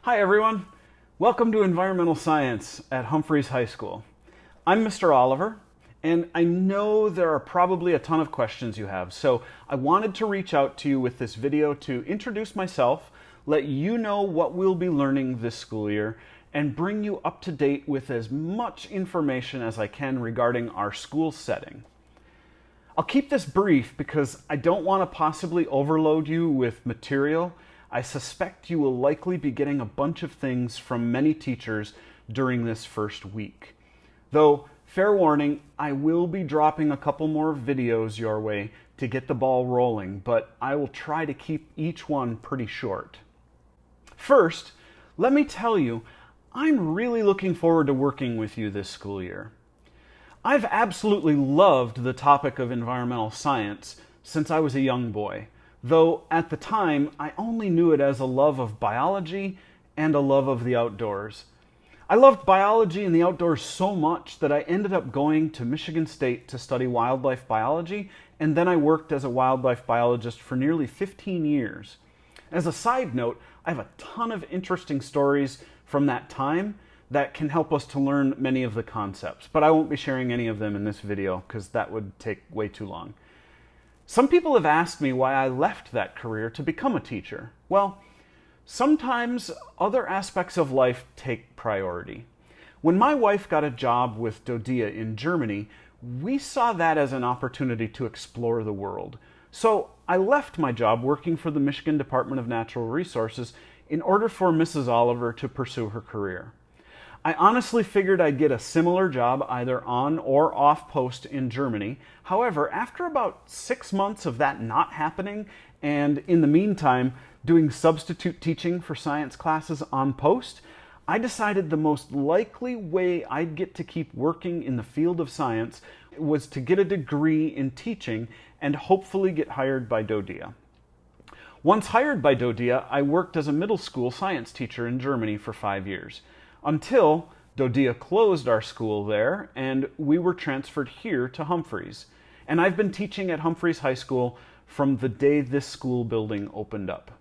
Hi everyone, welcome to Environmental Science at Humphreys High School. I'm Mr. Oliver, and I know there are probably a ton of questions you have, so I wanted to reach out to you with this video to introduce myself, let you know what we'll be learning this school year, and bring you up to date with as much information as I can regarding our school setting. I'll keep this brief because I don't want to possibly overload you with material. I suspect you will likely be getting a bunch of things from many teachers during this first week. Though, fair warning, I will be dropping a couple more videos your way to get the ball rolling, but I will try to keep each one pretty short. First, let me tell you, I'm really looking forward to working with you this school year. I've absolutely loved the topic of environmental science since I was a young boy. Though at the time, I only knew it as a love of biology and a love of the outdoors. I loved biology and the outdoors so much that I ended up going to Michigan State to study wildlife biology, and then I worked as a wildlife biologist for nearly 15 years. As a side note, I have a ton of interesting stories from that time that can help us to learn many of the concepts, but I won't be sharing any of them in this video because that would take way too long. Some people have asked me why I left that career to become a teacher. Well, sometimes other aspects of life take priority. When my wife got a job with Dodia in Germany, we saw that as an opportunity to explore the world. So I left my job working for the Michigan Department of Natural Resources in order for Mrs. Oliver to pursue her career. I honestly figured I'd get a similar job either on or off post in Germany. However, after about 6 months of that not happening, and in the meantime doing substitute teaching for science classes on post, I decided the most likely way I'd get to keep working in the field of science was to get a degree in teaching and hopefully get hired by Dodia. Once hired by Dodia, I worked as a middle school science teacher in Germany for 5 years. Until Dodia closed our school there and we were transferred here to Humphreys. And I've been teaching at Humphreys High School from the day this school building opened up.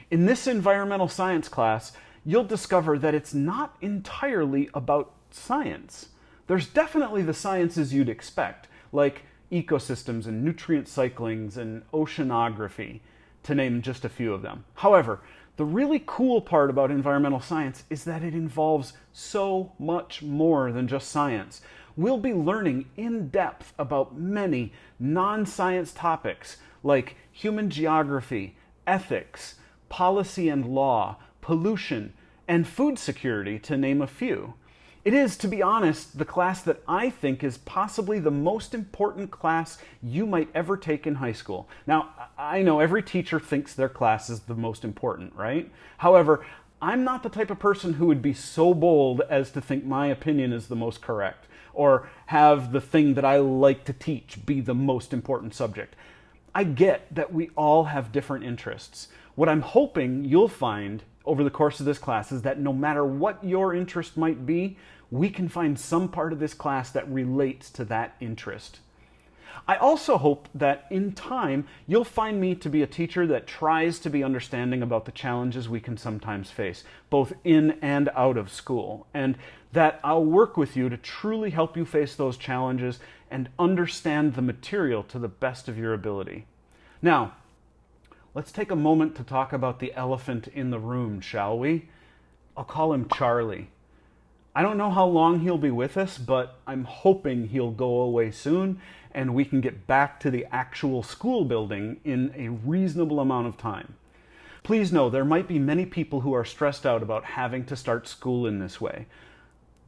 In this environmental science class, you'll discover that it's not entirely about science. There's definitely the sciences you'd expect, like ecosystems and nutrient cyclings and oceanography, to name just a few of them. However, the really cool part about environmental science is that it involves so much more than just science. We'll be learning in depth about many non-science topics like human geography, ethics, policy and law, pollution, and food security, to name a few. It is, to be honest, the class that I think is possibly the most important class you might ever take in high school. Now, I know every teacher thinks their class is the most important, right? However, I'm not the type of person who would be so bold as to think my opinion is the most correct, or have the thing that I like to teach be the most important subject. I get that we all have different interests. What I'm hoping you'll find over the course of this class is that no matter what your interest might be, we can find some part of this class that relates to that interest. I also hope that in time, you'll find me to be a teacher that tries to be understanding about the challenges we can sometimes face, both in and out of school, and that I'll work with you to truly help you face those challenges and understand the material to the best of your ability. Now, let's take a moment to talk about the elephant in the room, shall we? I'll call him Charlie. I don't know how long he'll be with us, but I'm hoping he'll go away soon and we can get back to the actual school building in a reasonable amount of time. Please know there might be many people who are stressed out about having to start school in this way.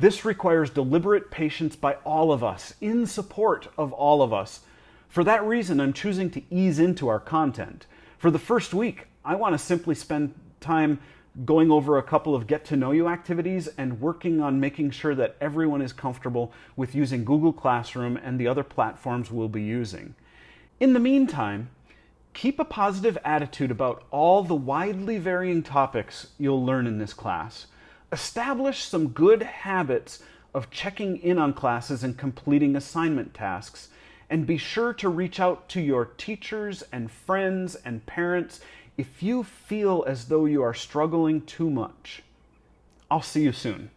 This requires deliberate patience by all of us, in support of all of us. For that reason, I'm choosing to ease into our content. For the first week, I want to simply spend time going over a couple of get-to-know-you activities and working on making sure that everyone is comfortable with using Google Classroom and the other platforms we'll be using. In the meantime, keep a positive attitude about all the widely varying topics you'll learn in this class. Establish some good habits of checking in on classes and completing assignment tasks, and be sure to reach out to your teachers and friends and parents if you feel as though you are struggling too much, I'll see you soon.